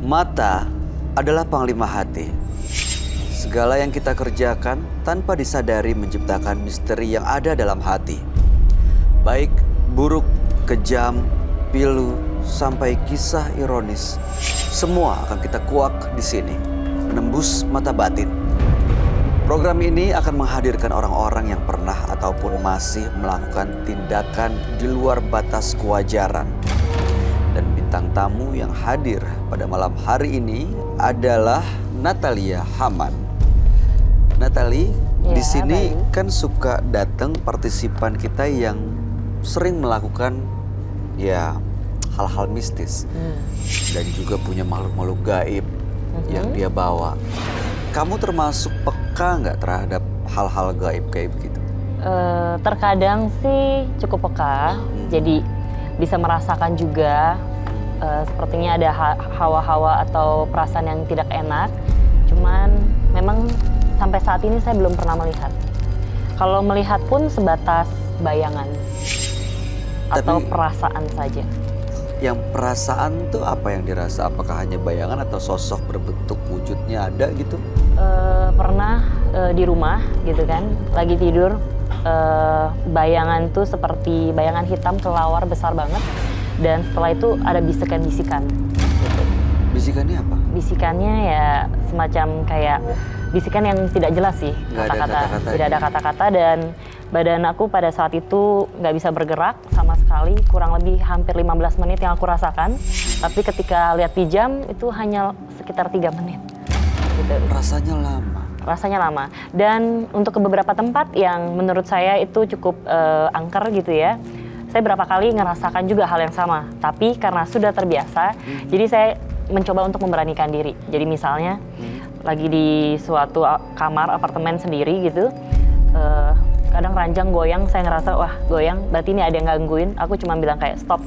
Mata adalah panglima hati. Segala yang kita kerjakan tanpa disadari menciptakan misteri yang ada dalam hati. Baik, buruk, kejam, pilu, sampai kisah ironis. Semua akan kita kuak di sini, menembus mata batin. Program ini akan menghadirkan orang-orang yang pernah ataupun masih melakukan tindakan di luar batas kewajaran. Dan bintang tamu yang hadir pada malam hari ini adalah Natalia Hamad. Natali, Ya, di sini baik. kan suka datang partisipan kita yang sering melakukan ya hal-hal mistis dan juga punya makhluk-makhluk gaib yang dia bawa. Kamu termasuk peka nggak terhadap hal-hal gaib kayak begitu? Terkadang sih cukup peka, jadi bisa merasakan juga sepertinya ada hawa-hawa atau perasaan yang tidak enak. Cuman memang sampai saat ini saya belum pernah melihat. Kalau melihat pun sebatas bayangan atau perasaan saja. Yang perasaan tuh apa yang dirasa? Apakah hanya bayangan atau sosok berbentuk wujudnya ada gitu? Pernah di rumah gitu kan, lagi tidur, bayangan tuh seperti bayangan hitam kelawar besar banget, dan setelah itu ada bisikan-bisikan gitu. Bisikannya apa? Bisikannya ya semacam kayak bisikan yang tidak jelas sih, Nggak ada kata-kata. tidak ada kata-kata, dan badan aku pada saat itu nggak bisa bergerak sama sekali, kurang lebih hampir 15 menit yang aku rasakan. Tapi ketika lihat di jam itu hanya sekitar 3 menit gitu. Rasanya lama. Rasanya lama. Dan untuk ke beberapa tempat yang menurut saya itu cukup angker gitu ya, saya berapa kali ngerasakan juga hal yang sama. Tapi karena sudah terbiasa, jadi saya mencoba untuk memberanikan diri. Jadi misalnya lagi di suatu kamar apartemen sendiri gitu, kadang ranjang goyang, saya ngerasa wah goyang, berarti ini ada yang gangguin. Aku cuma bilang kayak stop,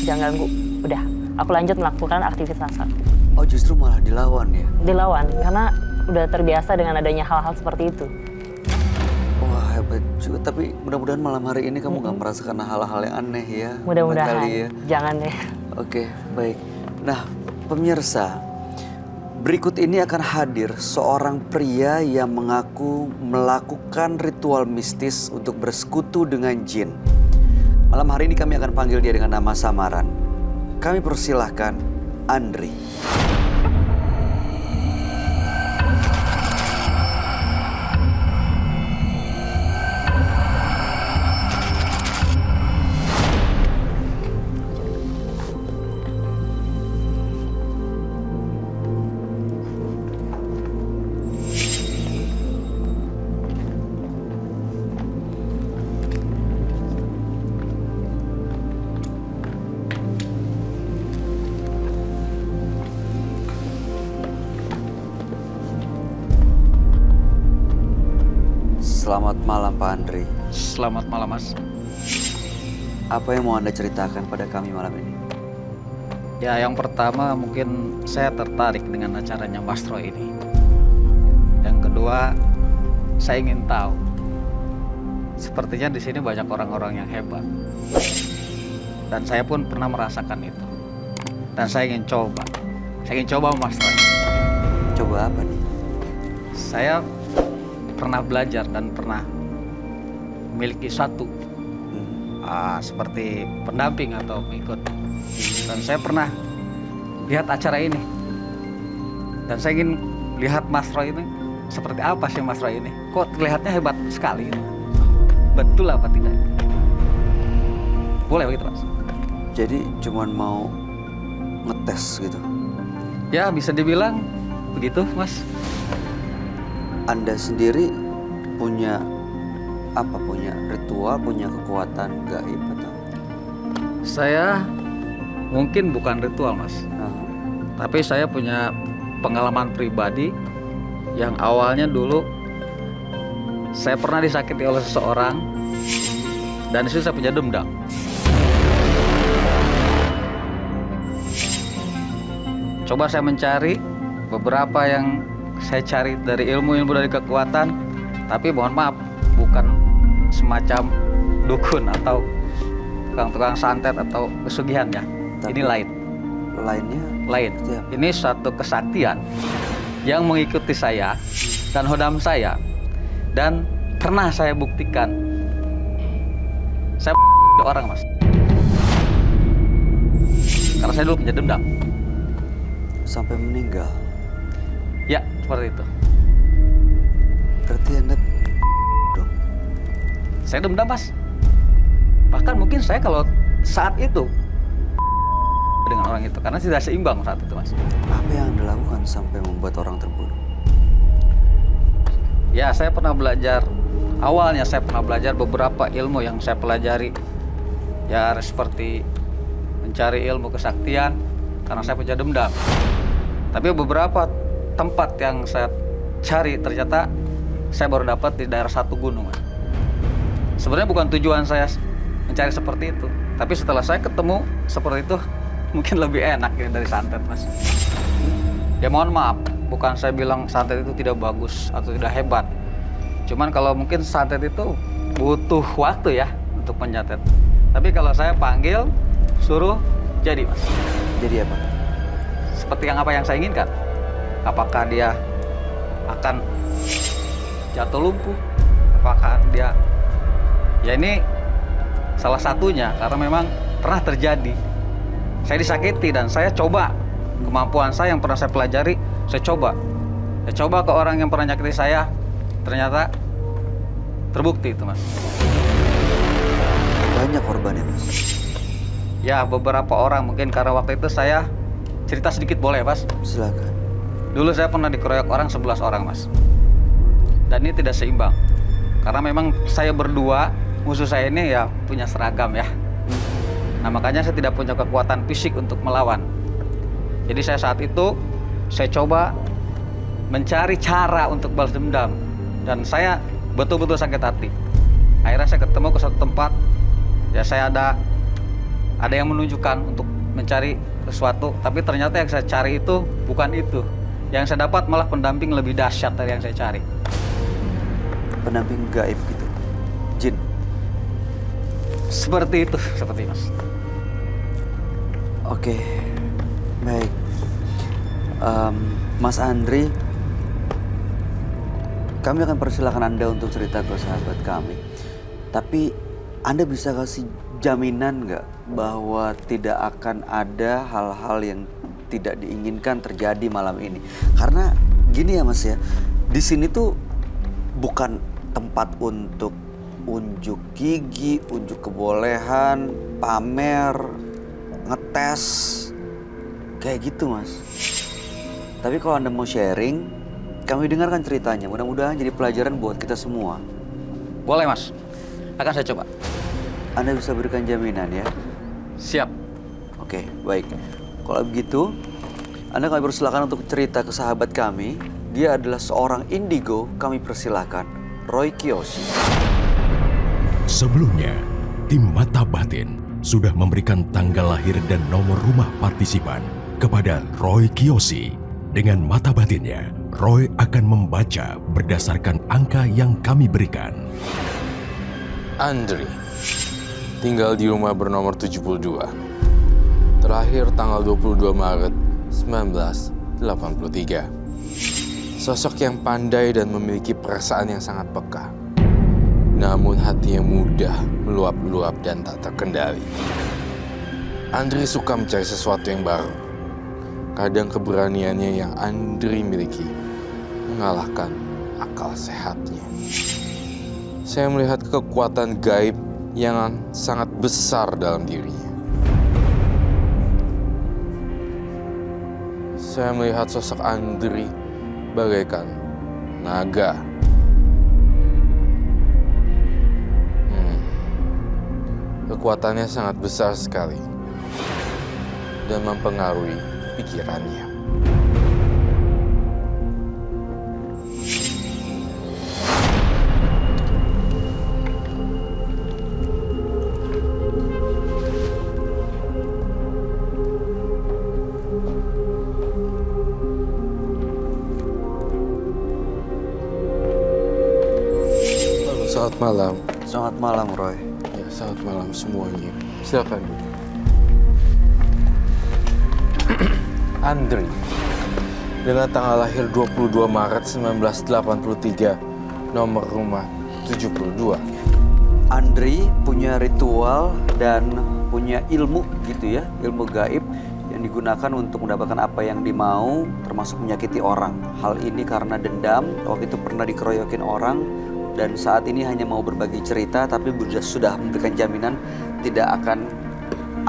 jangan ganggu, udah. Aku lanjut melakukan aktivitas aku. Oh, justru malah dilawan ya? Dilawan, karena udah terbiasa dengan adanya hal-hal seperti itu. Wah, hebat juga. Tapi mudah-mudahan malam hari ini kamu gak merasakan hal-hal yang aneh ya. Mudah-mudahan, Natali ya. jangan deh. Oke, baik. Nah, pemirsa, berikut ini akan hadir seorang pria yang mengaku melakukan ritual mistis untuk bersekutu dengan jin. Malam hari ini kami akan panggil dia dengan nama samaran. Kami persilahkan Andri. Selamat malam Pak Andri. Selamat malam, Mas. Apa yang mau Anda ceritakan pada kami malam ini? Ya, yang pertama mungkin saya tertarik dengan acaranya Mas Troy ini. Yang kedua, saya ingin tahu. Sepertinya di sini banyak orang-orang yang hebat. Dan saya pun pernah merasakan itu. Dan saya ingin coba. Saya ingin coba Mas Troy. Coba apa nih? Saya pernah belajar dan pernah memiliki satu seperti pendamping atau pengikut, dan saya pernah lihat acara ini, dan saya ingin lihat Mas Roy ini seperti apa sih. Mas Roy ini kok terlihatnya hebat sekali, betul apa tidak? Boleh begitu, Mas? Jadi cuman mau ngetes gitu? Ya, bisa dibilang begitu, Mas. Anda sendiri punya apa? Punya ritual, punya kekuatan gaib atau? Saya mungkin bukan ritual, Mas. Tapi saya punya pengalaman pribadi yang awalnya dulu saya pernah disakiti oleh seseorang, dan disitu saya punya dendam. Coba saya mencari beberapa yang saya cari dari ilmu-ilmu dari kekuatan, tapi mohon maaf, bukan semacam dukun atau tukang-tukang santet atau pesugihan ya. Ini lain. lainnya lain. seperti apa? Ini suatu kesaktian yang mengikuti saya dan hodam saya, dan pernah saya buktikan. Saya orang, Mas. Karena saya dulu punya dendam. Sampai meninggal. Ya, seperti itu. Berarti Anda dong. Saya dendam, Mas. Bahkan mungkin saya kalau saat itu dengan orang itu, karena tidak seimbang saat itu, Mas. Apa yang Anda lakukan sampai membuat orang terbunuh? Ya, saya pernah belajar. Awalnya saya pernah belajar beberapa ilmu yang saya pelajari. Ya, seperti mencari ilmu kesaktian karena saya punya dendam. Tapi beberapa tempat yang saya cari ternyata saya baru dapat di daerah satu gunung, Mas. Sebenarnya bukan tujuan saya mencari seperti itu. Tapi setelah saya ketemu seperti itu, mungkin lebih enak ya dari santet, Mas. Ya mohon maaf, bukan saya bilang santet itu tidak bagus atau tidak hebat. Cuman kalau mungkin santet itu butuh waktu ya untuk menyatet. Tapi kalau saya panggil, suruh, jadi, Mas. Jadi apa? Seperti apa yang saya inginkan. Apakah dia akan jatuh lumpuh? Apakah dia... Ya ini salah satunya, karena memang pernah terjadi. Saya disakiti dan saya coba. Kemampuan saya yang pernah saya pelajari, saya coba. Saya coba ke orang yang pernah nyakiti saya, ternyata terbukti itu, Mas. Banyak korbannya, Mas. Ya, beberapa orang mungkin karena waktu itu saya cerita sedikit boleh, Mas? Silakan. Dulu saya pernah dikeroyok orang 11 orang, Mas. Dan ini tidak seimbang. Karena memang saya berdua, musuh saya ini ya punya seragam ya. Nah, makanya saya tidak punya kekuatan fisik untuk melawan. Jadi saya saat itu, saya coba mencari cara untuk balas dendam. Dan saya betul-betul sakit hati. Akhirnya saya ketemu ke satu tempat, ya saya ada yang menunjukkan untuk mencari sesuatu, tapi ternyata yang saya cari itu bukan itu. Yang saya dapat malah pendamping lebih dahsyat dari yang saya cari. Pendamping gaib gitu. Jin. Seperti itu, seperti Mas. Oke. Baik. Mas Andri, kami akan persilakan Anda untuk cerita ke sahabat kami. Tapi Anda bisa kasih jaminan nggak bahwa tidak akan ada hal-hal yang tidak diinginkan terjadi malam ini? Karena gini ya Mas ya, di sini tuh bukan tempat untuk unjuk gigi, unjuk kebolehan, pamer, ngetes, kayak gitu Mas. Tapi kalau Anda mau sharing, kami dengarkan ceritanya. Mudah-mudahan jadi pelajaran buat kita semua. Boleh, Mas. Akan saya coba. Anda bisa berikan jaminan ya? Siap. Oke, baik. Kalau begitu, Anda kami persilakan untuk cerita ke sahabat kami. Dia adalah seorang indigo, kami persilakan. Roy Kiyoshi. Sebelumnya, tim Mata Batin sudah memberikan tanggal lahir dan nomor rumah partisipan kepada Roy Kiyoshi. Dengan mata batinnya, Roy akan membaca berdasarkan angka yang kami berikan. Andri, tinggal di rumah bernomor 72. Terakhir tanggal 22 Maret 1983. Sosok yang pandai dan memiliki perasaan yang sangat peka. Namun hatinya mudah meluap-luap dan tak terkendali. Andri suka mencari sesuatu yang baru. Kadang keberaniannya yang Andri miliki mengalahkan akal sehatnya. Saya melihat kekuatan gaib yang sangat besar dalam dirinya. Saya melihat sosok Andri bagaikan naga. Kekuatannya sangat besar sekali dan mempengaruhi pikirannya. Selamat malam. Selamat malam, Roy. Ya, selamat malam semuanya. Silakan. Andri, dengan tanggal lahir 22 Maret 1983, nomor rumah 72. Andri punya ritual dan punya ilmu gitu ya, ilmu gaib yang digunakan untuk mendapatkan apa yang dimau, termasuk menyakiti orang. Hal ini karena dendam, waktu itu pernah dikeroyokin orang, dan saat ini hanya mau berbagi cerita, tapi sudah memberikan jaminan tidak akan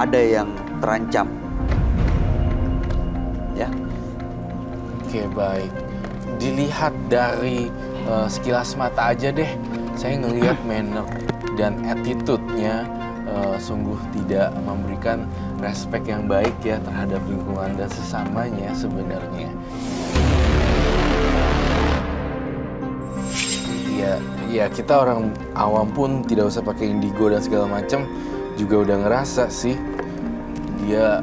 ada yang terancam. Ya. Oke, baik. Dilihat dari sekilas mata aja deh, saya ngelihat manner dan attitude-nya sungguh tidak memberikan respek yang baik ya terhadap lingkungan dan sesamanya sebenarnya. Ya kita orang awam pun tidak usah pakai indigo dan segala macam juga udah ngerasa sih dia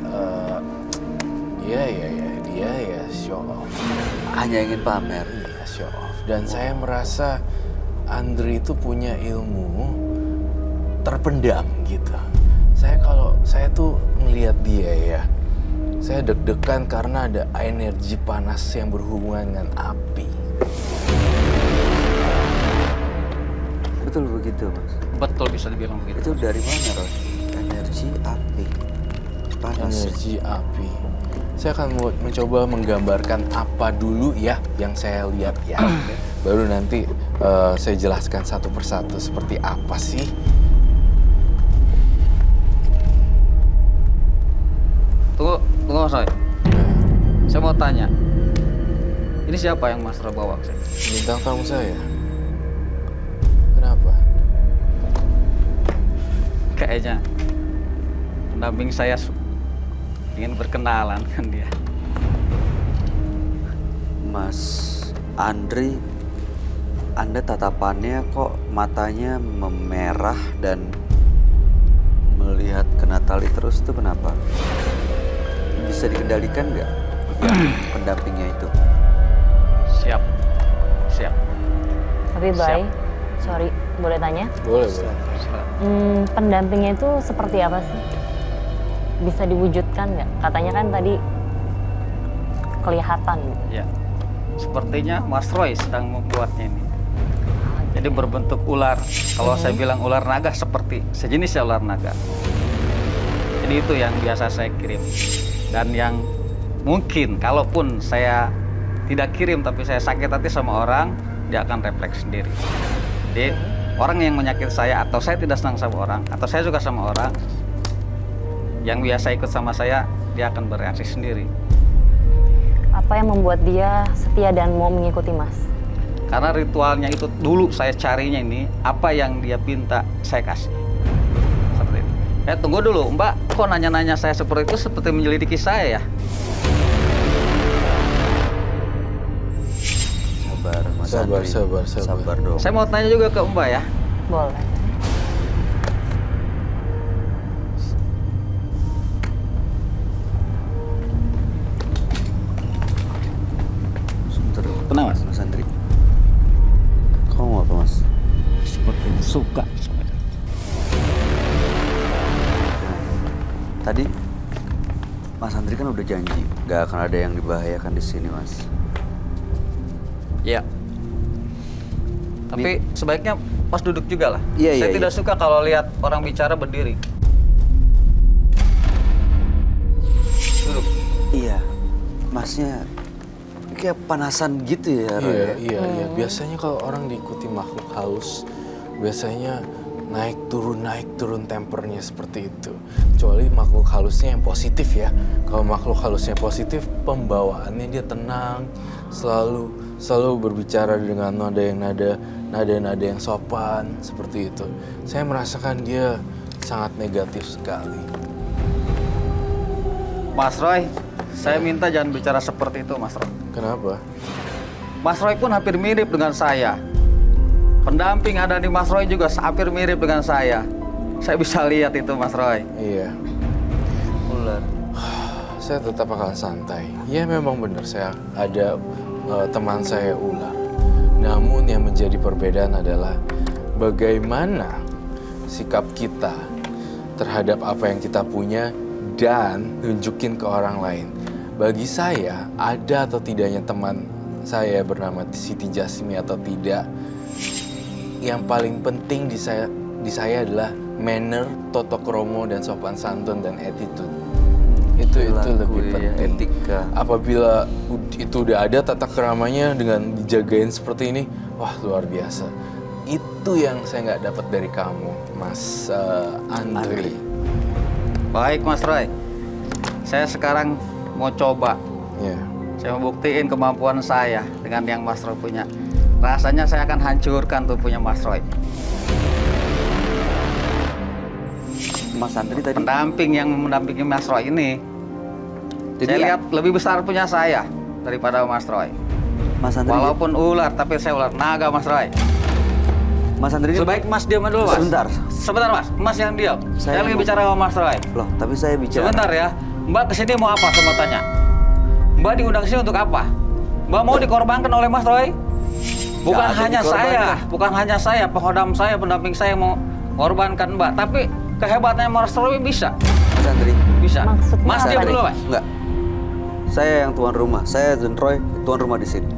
dia show off. Hanya ingin pamer. Iya, show off. Dan saya merasa Andri itu punya ilmu terpendam gitu. Saya tuh ngelihat dia ya, saya deg-degan karena ada energi panas yang berhubungan dengan api. Betul begitu, Mas. Betul, bisa dibilang begitu. Itu dari mana, Ros? Energi api. Panas. Energi api. Saya akan mencoba menggambarkan apa dulu ya yang saya lihat ya. Baru nanti saya jelaskan satu persatu seperti apa sih. Tunggu Mas Roy. Saya mau tanya. Ini siapa yang Mas Roy bawa ke sini? Bintang tamu saya. Kenapa? Kayaknya pendamping saya ingin berkenalan kan dia. Mas Andri, Anda tatapannya kok matanya memerah dan melihat ke Natali terus itu kenapa? Bisa dikendalikan nggak yang pendampingnya itu? Siap. Tapi Bay, sorry, boleh tanya? Boleh. Pendampingnya itu seperti apa sih? Bisa diwujudkan nggak? Katanya kan tadi kelihatan. Ya, sepertinya Mas Roy sedang membuatnya ini. Jadi berbentuk ular. Kalau saya bilang ular naga seperti sejenis ular naga. Jadi itu yang biasa saya kirim. Dan yang mungkin kalaupun saya tidak kirim tapi saya sakit hati sama orang, dia akan refleks sendiri. Jadi orang yang menyakiti saya atau saya tidak senang sama orang atau saya suka sama orang, yang biasa ikut sama saya, dia akan bereaksi sendiri. Apa yang membuat dia setia dan mau mengikuti Mas? Karena ritualnya itu dulu saya carinya ini, apa yang dia pinta saya kasih. Seperti itu. Tunggu dulu, Mbak, kok nanya-nanya saya seperti itu seperti menyelidiki saya ya? Sabar, Mas Sabar, Andri. sabar. Sabar dong. Saya mau tanya juga ke Mbak ya. Boleh. Sebentar. Tenang, Mas. Mas Andri. Kamu mau apa, Mas? Sepertinya suka. Tadi Mas Andri kan udah janji nggak akan ada yang dibahayakan di sini, Mas. Iya. Tapi sebaiknya Mas duduk juga lah. Iya, Saya iya, tidak suka kalau lihat orang bicara berdiri. Duduk. Iya, Masnya kayak panasan gitu ya, Roy? Iya. Biasanya kalau orang diikuti makhluk halus, biasanya naik turun tempernya seperti itu. Kecuali makhluk halusnya yang positif ya. Kalau makhluk halusnya positif, pembawaannya dia tenang, selalu berbicara dengan nada yang sopan seperti itu. Saya merasakan dia sangat negatif sekali. Mas Roy, saya minta jangan bicara seperti itu, Mas Roy. Kenapa? Mas Roy pun hampir mirip dengan saya. Pendamping ada di Mas Roy juga hampir mirip dengan saya. Saya bisa lihat itu, Mas Roy. Iya. Ular. Saya tetap akan santai. Ya memang benar saya ada teman saya ular. Namun yang menjadi perbedaan adalah bagaimana sikap kita terhadap apa yang kita punya dan tunjukin ke orang lain. bagi saya ada atau tidaknya teman saya bernama Siti Jasmi atau tidak, yang paling penting di saya adalah manner, toto kromo, dan sopan santun dan attitude. Itu lebih penting. Etika. Apabila itu udah ada tata keramanya dengan dijagain seperti ini, wah luar biasa. Itu yang saya nggak dapat dari kamu, Mas Andri. Baik Mas Roy, saya sekarang mau coba. Ya. Saya mau buktiin kemampuan saya dengan yang Mas Roy punya. Rasanya saya akan hancurkan tuh punya Mas Roy. Mas Andri tadi. Pendamping yang mendampingi Mas Roy ini, Jadi saya lihat lebih besar punya saya daripada Mas Roy. Mas Andri. Walaupun ular, tapi saya ular naga Mas Roy. Mas Andri. Sebaik Mas diam dulu Mas. Sebentar Mas, Mas yang diam. Saya lagi bicara sama Mas Roy. Loh, tapi saya bicara. Sebentar ya, Mbak kesini mau apa? Saya mau tanya. Mbak diundang kesini untuk apa? Mbak mau dikorbankan oleh Mas Roy? Bukan Nggak ada hanya dikorbankan. saya, bukan hanya saya, penghodam saya, pendamping saya mau korbankan Mbak. Tapi kehebatannya Mas Roy bisa. Mas Andri. Bisa. Maksudnya Mas apa diam nih? dulu Mas. Enggak. Saya yang tuan rumah. Saya dan Roy tuan rumah di sini.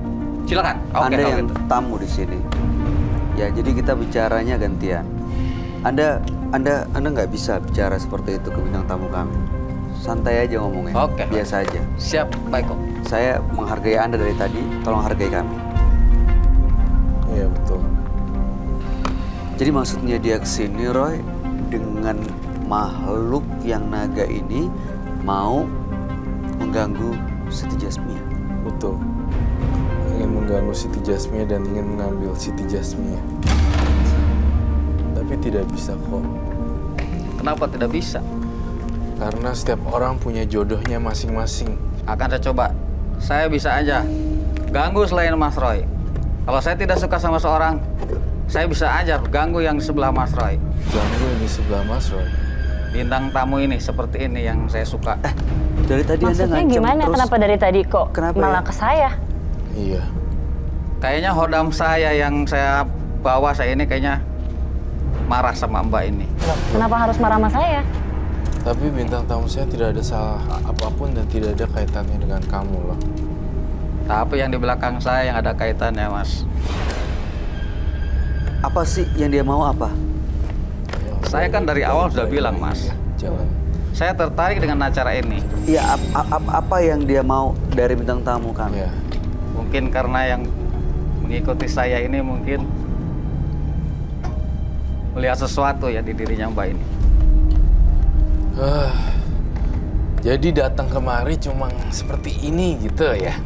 Silakan. Oke, Anda kalau yang gitu. tamu di sini. Ya, jadi kita bicaranya gantian. Anda nggak bisa bicara seperti itu ke bintang tamu kami. Santai aja ngomongnya. Oke. Biasa aja. Siap, baik kok. Saya menghargai Anda dari tadi. Tolong hargai kami. Iya betul. Jadi maksudnya dia kesini, Roy, dengan makhluk yang naga ini mau mengganggu Siti Jasmia. Betul. Ingin mengganggu Siti Jasmia dan ingin mengambil Siti Jasmia. Tapi tidak bisa kok. Kenapa tidak bisa? Karena setiap orang punya jodohnya masing-masing. Akan saya coba. Saya bisa aja ganggu selain Mas Roy. Kalau saya tidak suka sama seorang, saya bisa aja ganggu yang di sebelah Mas Roy. Ganggu yang di sebelah Mas Roy. Bintang tamu ini seperti ini yang saya suka. Dari tadi Anda Maksudnya ngancem gimana? terus. Kenapa dari tadi kok Kenapa malah ya? ke saya? Iya. Kayaknya hodam saya yang saya bawa saya ini kayaknya marah sama Mbak ini. Loh, kenapa harus marah sama saya? Tapi bintang tamu saya tidak ada salah apapun dan tidak ada kaitannya dengan kamu loh. Tapi yang di belakang saya yang ada kaitannya, Mas. Apa sih yang dia mau apa? Saya kan dari awal sudah bilang, Mas. Jangan. Saya tertarik dengan acara ini. Iya, apa yang dia mau dari bintang tamu kami? Ya. Mungkin karena yang mengikuti saya ini mungkin melihat sesuatu ya di dirinya Mbak ini. Jadi datang kemari cuma seperti ini gitu ya.